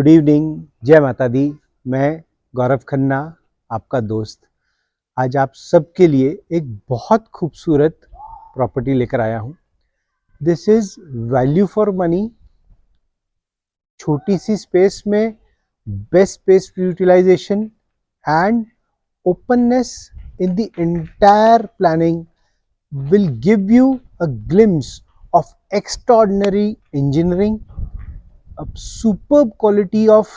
Good evening, जय माता दी। मैं गौरव खन्ना, आपका दोस्त, आज आप सबके लिए एक बहुत खूबसूरत प्रॉपर्टी लेकर आया हूँ। This is value for money. छोटी सी स्पेस में best space utilization and openness in the entire planning will give you a glimpse of extraordinary engineering, a superb quality of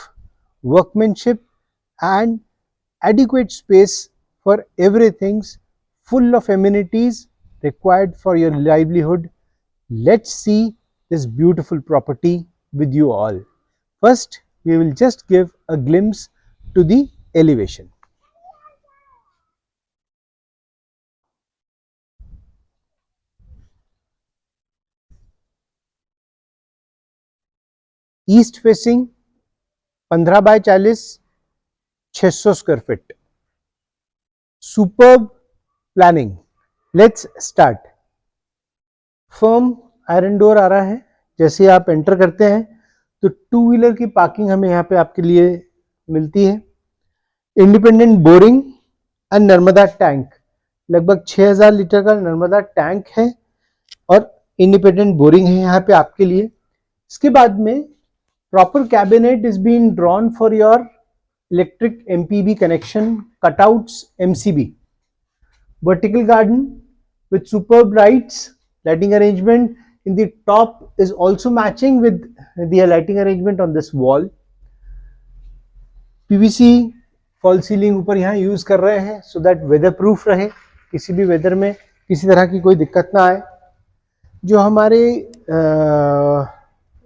workmanship, and adequate space for everything, full of amenities required for your livelihood. Let's see this beautiful property with you all. First, we will just give a glimpse to the elevation. East facing 15 by 40, 600 square feet, superb planning. Let's start. Firm iron door आ रहा है। जैसे आप enter करते हैं तो two wheeler की parking हमें यहाँ पे आपके लिए मिलती है। Independent boring and Narmada tank, लगभग 6000 लीटर का नर्मदा टैंक है और इंडिपेंडेंट बोरिंग है यहाँ पे आपके लिए। इसके बाद में proper cabinet is being drawn for your electric MPB connection, cutouts MCB. Vertical garden with superb lights. Lighting arrangement in the top is also matching with the lighting arrangement on this wall. PVC fall ceiling ऊपर यहाँ use कर रहे हैं so that whether proof रहे, किसी भी weather में किसी तरह की कोई दिक्कत ना आए। जो हमारे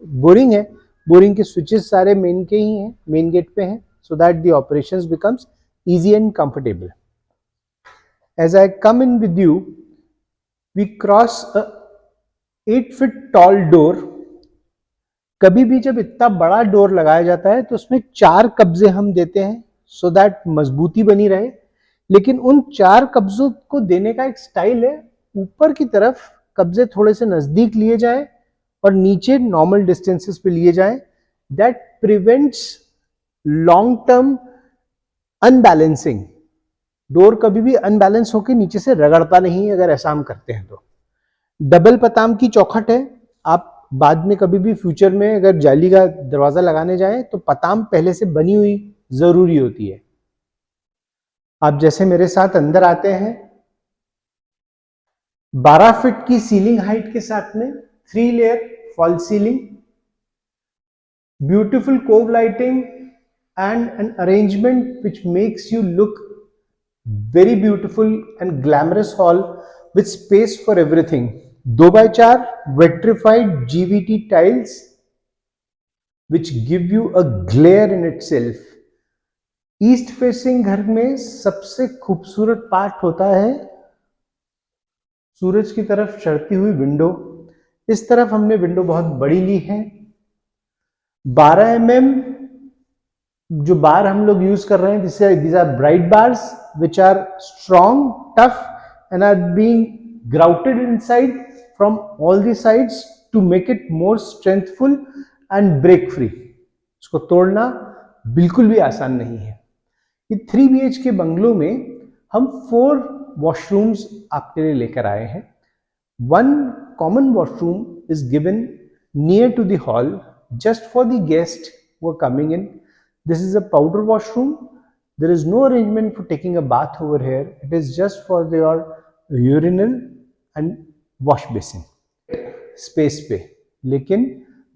बोरिंग है, बोरिंग के स्विचेस सारे मेन के ही हैं, मेन गेट पे हैं, so that the operations becomes easy and comfortable. As I come in with you, we cross a 8 feet tall door. कभी भी जब इतना बड़ा डोर लगाया जाता है तो उसमें 4 कब्जे हम देते हैं सो दैट मजबूती बनी रहे। लेकिन उन 4 कब्जों को देने का एक स्टाइल है, ऊपर की तरफ कब्जे थोड़े से नजदीक लिए जाए और नीचे नॉर्मल डिस्टेंसेस पे लिए जाएं। That prevents long term unbalancing. Door कभी भी अनबैलेंस होकर नीचे से रगड़ता नहीं अगर ऐसा हम करते हैं तो। डबल पताम की चौखट है। आप बाद में कभी भी फ्यूचर में अगर जाली का दरवाजा लगाने जाएं तो पताम पहले से बनी हुई जरूरी होती है। आप जैसे मेरे साथ अंदर आते हैं, 12 फीट की सीलिंग हाइट के साथ में 3 layer fall ceiling, beautiful cove lighting and an arrangement which makes you look very beautiful and glamorous hall with space for everything. 2x4 vitrified GVT tiles which give you a glare in itself. East facing घर में सबसे खूबसूरत part होता है सूरज की तरफ चढ़ती हुई विंडो। इस तरफ हमने विंडो बहुत बड़ी ली है। 12 mm जो बार हम लोग यूज कर रहे हैं, these are bright bars which are strong, tough and are being grouted inside from all the sides to make it more strengthful and break free. इसको तोड़ना बिल्कुल भी आसान नहीं है। ये 3 BHK बंगलों में हम 4 वॉशरूम्स आपके लिए लेकर आए हैं। 1 common washroom is given near to the hall just for the guests who are coming in. This is a powder washroom. There is no arrangement for taking a bath over here. It is just for your urinal and wash basin space पे। लेकिन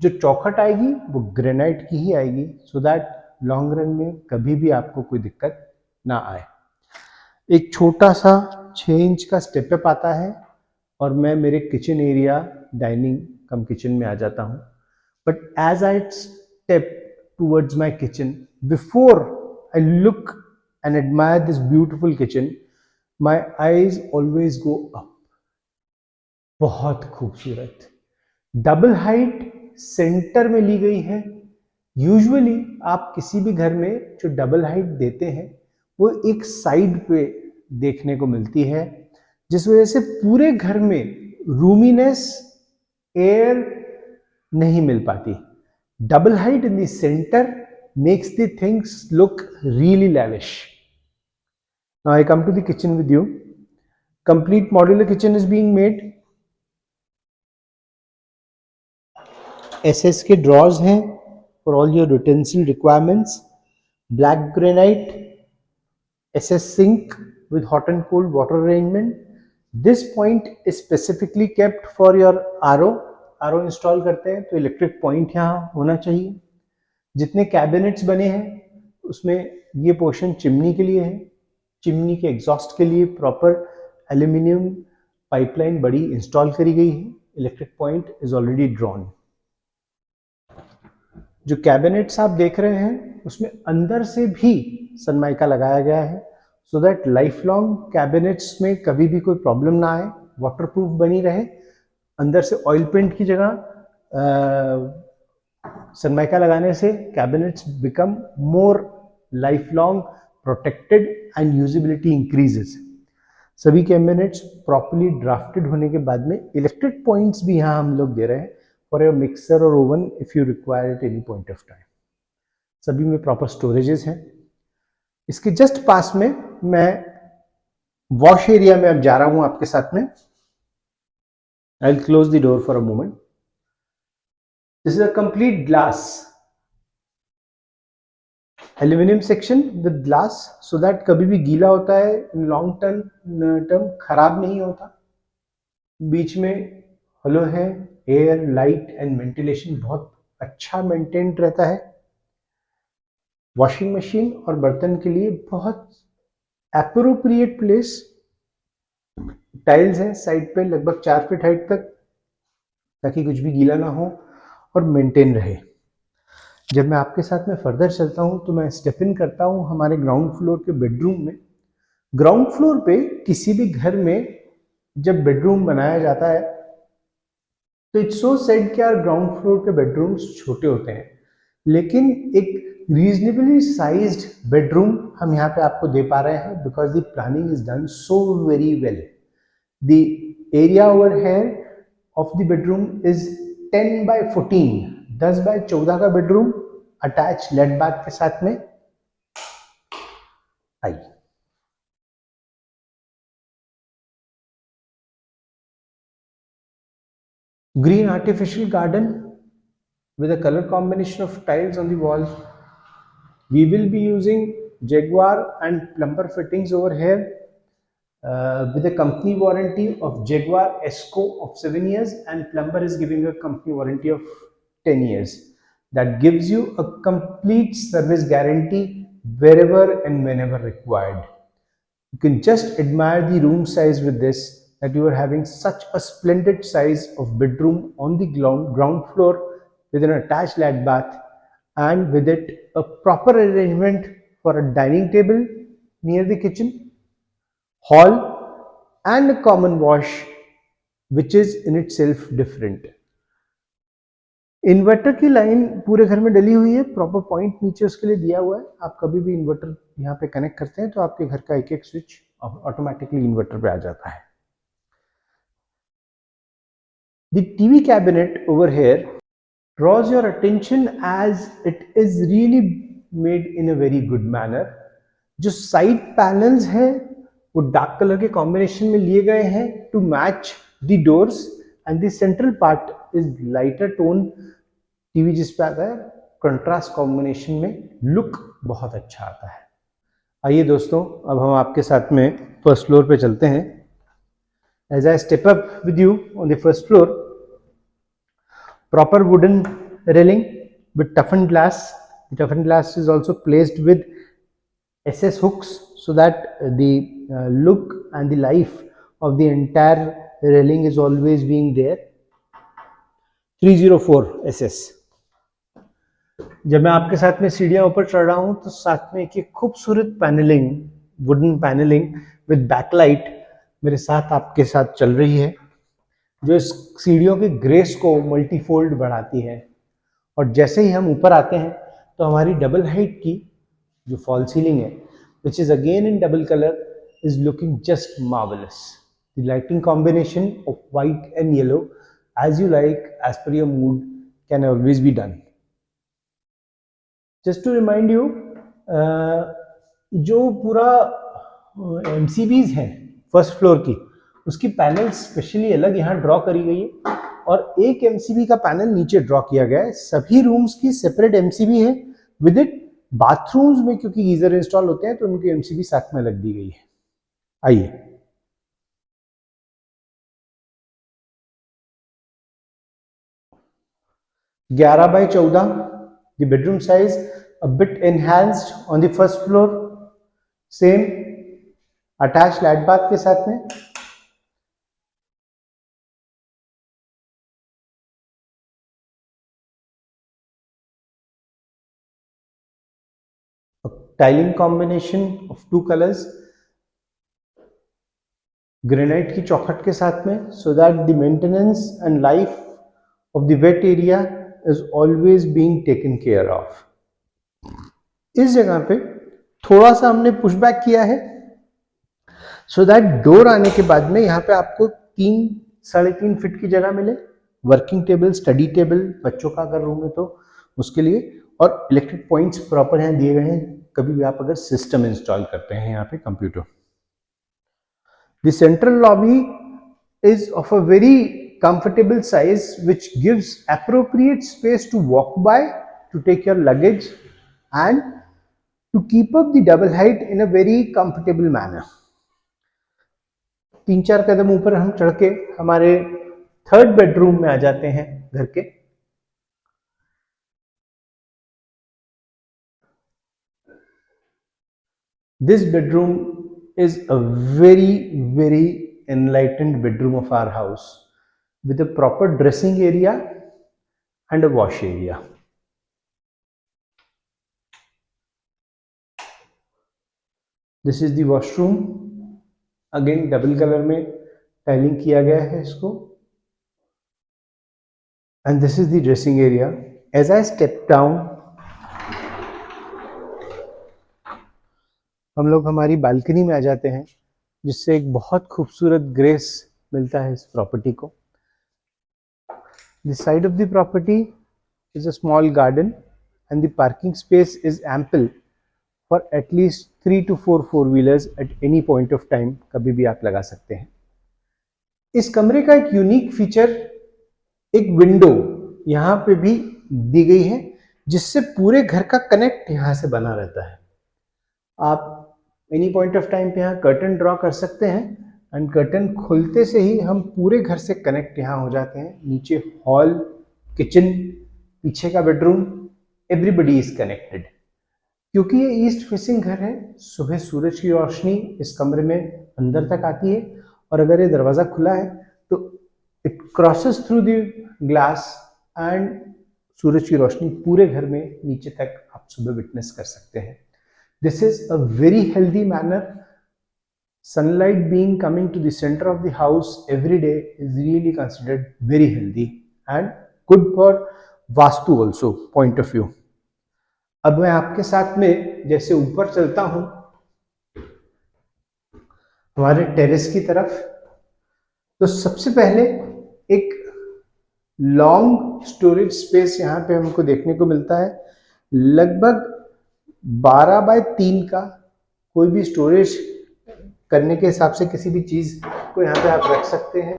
जो चौखट आएगी वो granite की ही आएगी so that long run में कभी भी आपको कोई दिक्कत ना आए। एक छोटा सा 6 इंच का स्टेप अप आता है और मैं मेरे किचन एरिया, डाइनिंग कम किचन में आ जाता हूँ। But as I step towards my kitchen, before I look and admire this beautiful kitchen, my eyes always go up. बहुत खूबसूरत डबल हाइट सेंटर में ली गई है। यूजुअली आप किसी भी घर में जो डबल हाइट देते हैं वो एक साइड पे देखने को मिलती है, जिस वजह से पूरे घर में रूमीनेस, एयर नहीं मिल पाती। Double height in the centre makes the things look really lavish. Now I come to the kitchen with you. Complete modular kitchen is being made. SS के drawers हैं for all your utensil requirements. Black granite SS sink with hot and cold water arrangement. This point is specifically kept for your RO. RO install करते हैं तो electric point यहाँ होना चाहिए. जितने cabinets बने हैं उसमें ये पोर्शन चिमनी के लिए है. चिमनी के एग्जॉस्ट के लिए प्रॉपर एल्यूमिनियम पाइपलाइन बड़ी इंस्टॉल करी गई है. Electric point is already drawn. जो कैबिनेट्स आप देख रहे हैं उसमें अंदर से भी सनमाइका लगाया गया है so that life long cabinets में कभी भी कोई प्रॉब्लम ना आए, वाटरप्रूफ बनी रहे. अंदर से ऑयल पेंट की जगह सनमाइका लगाने से cabinets become more life long protected and usability increases. सभी कैबिनेट्स प्रॉपर्ली ड्राफ्टेड होने के बाद में इलेक्ट्रिक पॉइंट्स भी यहाँ हम लोग दे रहे हैं फॉर योर मिक्सर और oven if you require at any point of time. सभी में प्रॉपर स्टोरेजेस हैं. इसके जस्ट पास में मैं वॉश एरिया में अब जा रहा हूं आपके साथ में. I will close the door for a moment. This is a complete glass aluminium section with glass so that कभी भी गीला होता है लॉन्ग टर्म खराब नहीं होता. बीच में हॉलो है. एयर लाइट एंड वेंटिलेशन बहुत अच्छा मेंटेन्ड रहता है. वॉशिंग मशीन और बर्तन के लिए बहुत एप्रोप्रिएट प्लेस. टाइल्स हैं साइड पे लगभग 4 फीट हाइट तक ताकि कुछ भी गीला ना हो और मेंटेन रहे. जब मैं आपके साथ में फर्दर चलता हूं तो मैं स्टेप इन करता हूं हमारे ग्राउंड फ्लोर के बेडरूम में. ग्राउंड फ्लोर पे किसी भी घर में जब बेडरूम बनाया जाता है तो इट्स सो सेड कि यार ग्राउंड फ्लोर के बेडरूम्स छोटे होते हैं, लेकिन एक रीजनेबली साइज्ड बेडरूम हम यहाँ पे आपको दे पा रहे हैं because the planning is done so very well. The area over here of the bedroom is 10 by 14, 10 by 14 का बेडरूम अटैच लेड बाथ के साथ में. आई green artificial garden with a color combination of tiles on the wall. We will be using Jaguar and plumber fittings over here with a company warranty of Jaguar Esco of 7 years and plumber is giving a company warranty of 10 years. That gives you a complete service guarantee wherever and whenever required. You can just admire the room size with this, that you are having such a splendid size of bedroom on the ground floor with an attached lat bath and with it a proper arrangement for a dining table near the kitchen, hall and a common wash which is in itself different. Inverter की line पूरे घर में डली हुई है. Proper point नीचे उसके लिए दिया हुआ है. आप कभी भी इन्वर्टर यहाँ पे कनेक्ट करते हैं तो आपके घर का एक एक स्विच ऑटोमेटिकली इन्वर्टर पे आ जाता है. The TV cabinet over here draws your attention as it is really made in a very good manner. जो साइड पैनल्स हैं वो डार्क कलर के कॉम्बिनेशन में लिए गए हैं to match the doors and the central part is lighter tone. TV जिस पे आता है कंट्रास्ट कॉम्बिनेशन में लुक बहुत अच्छा आता है. आइए दोस्तों अब हम आपके साथ में फर्स्ट फ्लोर पे चलते हैं. As I step up with you on the first floor, proper wooden railing with toughened glass. The toughened glass is also placed with SS hooks so that the look and the life of the entire railing is always being there. 304 SS. जब मैं आपके साथ में सीढ़ियां ऊपर चढ़ रहा हूं तो साथ में एक खूबसूरत panelling, wooden panelling with backlight मेरे साथ आपके साथ चल रही है जो इस सीढ़ियों की ग्रेस को मल्टीफोल्ड बढ़ाती है. और जैसे ही हम ऊपर आते हैं तो हमारी डबल हाइट की जो फॉल सीलिंग है which is again in double colour is looking just marvellous. The lighting combination of white and yellow as you like as per your mood can always be done. Just to remind you, जो पूरा MCBs है first floor की, उसकी panel specially अलग यहाँ draw करी गई है और एक एमसीबी का पैनल नीचे ड्रॉ किया गया है। सभी रूम्स की सेपरेट एमसीबी है। विद इट बाथरूम्स में क्योंकि गीजर इंस्टॉल होते हैं तो उनकी एमसीबी साथ में लग दी गई है। आइए, ग्यारह by 14, the bedroom size a bit enhanced on the first floor, same attached light bath के साथ में। Tiling combination of 2 colours, granite की चौखट के साथ में, सो that the maintenance and life of the wait area is always being taken care of. इस जगह पे थोड़ा सा हमने पुशबैक किया है सो दैट डोर आने के बाद में यहाँ पे आपको 3-3.5 फीट की जगह मिले। वर्किंग टेबल, स्टडी टेबल, बच्चों का अगर रूम है तो उसके लिए, और इलेक्ट्रिक पॉइंट्स प्रॉपर यहाँ दिए गए हैं कभी भी आप अगर सिस्टम इंस्टॉल करते हैं यहाँ पे computer. The central lobby is of a very comfortable size which gives appropriate space to walk by, to take your luggage and to keep up the double height in a very comfortable manner। 3-4 कदम ऊपर हम चढ़ के हमारे third bedroom में आ जाते हैं घर के। This bedroom is a very enlightened bedroom of our house with a proper dressing area and a wash area। This is the washroom, again double colour में टाइलिंग किया गया है इसको, and this is the dressing area. As I step down हम लोग हमारी balcony में आ जाते हैं जिससे एक बहुत खूबसूरत ग्रेस मिलता है इस प्रॉपर्टी को। The side of the property is a small garden and the parking space is ample for at least 3 to 4 4-wheelers at any point of time, कभी भी आप लगा सकते हैं। इस कमरे का एक यूनिक फीचर, एक विंडो यहाँ पे भी दी गई है जिससे पूरे घर का कनेक्ट यहाँ से बना रहता है। आप एनी पॉइंट ऑफ टाइम पे यहाँ कर्टन ड्रॉ कर सकते हैं एंड कर्टन खुलते से ही हम पूरे घर से कनेक्ट यहाँ हो जाते हैं। नीचे हॉल, किचन, पीछे का बेडरूम, एवरीबडी इज कनेक्टेड। क्योंकि ये ईस्ट फेसिंग घर है, सुबह सूरज की रोशनी इस कमरे में अंदर तक आती है और अगर ये दरवाजा खुला है तो it crosses through the glass and सूरज की रोशनी पूरे घर में नीचे तक आप सुबह विटनेस कर सकते हैं। This is a very healthy manner. Sunlight being coming to the centre of the house every day is really considered very healthy and good for vastu also point of view. अब मैं आपके साथ में जैसे ऊपर चलता हूं हमारे टेरेस की तरफ, तो सबसे पहले एक लॉन्ग स्टोरेज स्पेस यहाँ पे हमको देखने को मिलता है। लगभग 12 बाय 3 का कोई भी स्टोरेज करने के हिसाब से किसी भी चीज को यहाँ पे आप रख सकते हैं।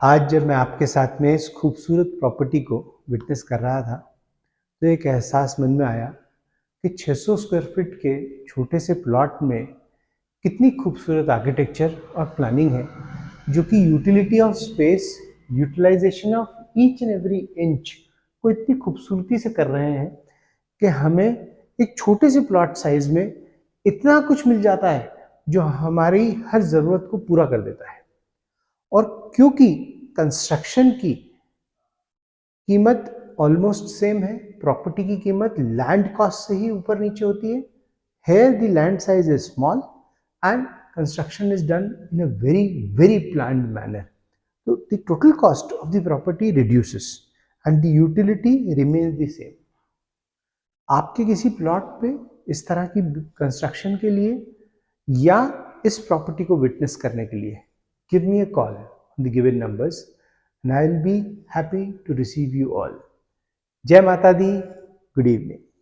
आज जब मैं आपके साथ में इस खूबसूरत प्रॉपर्टी को विटनेस कर रहा था तो एक एहसास मन में आया कि 600 स्क्वायर फीट के छोटे से प्लॉट में कितनी खूबसूरत आर्किटेक्चर और प्लानिंग है, जो कि utility of space, utilization of each and every inch को इतनी खूबसूरती से कर रहे हैं कि हमें एक छोटे से प्लॉट साइज में इतना कुछ मिल जाता है जो हमारी हर ज़रूरत को पूरा कर देता है। और क्योंकि कंस्ट्रक्शन की कीमत ऑलमोस्ट सेम है, प्रॉपर्टी की कीमत लैंड कॉस्ट से ही ऊपर नीचे होती है। Here the land size is small and construction is done in a very planned manner. So the total cost of the property reduces and the utility remains the same. आपके किसी plot पे इस तरह की कंस्ट्रक्शन के लिए या इस प्रॉपर्टी को विटनेस करने के लिए give me a call on the given numbers and I will be happy to receive you all. जय माता दी, गुड इवनिंग।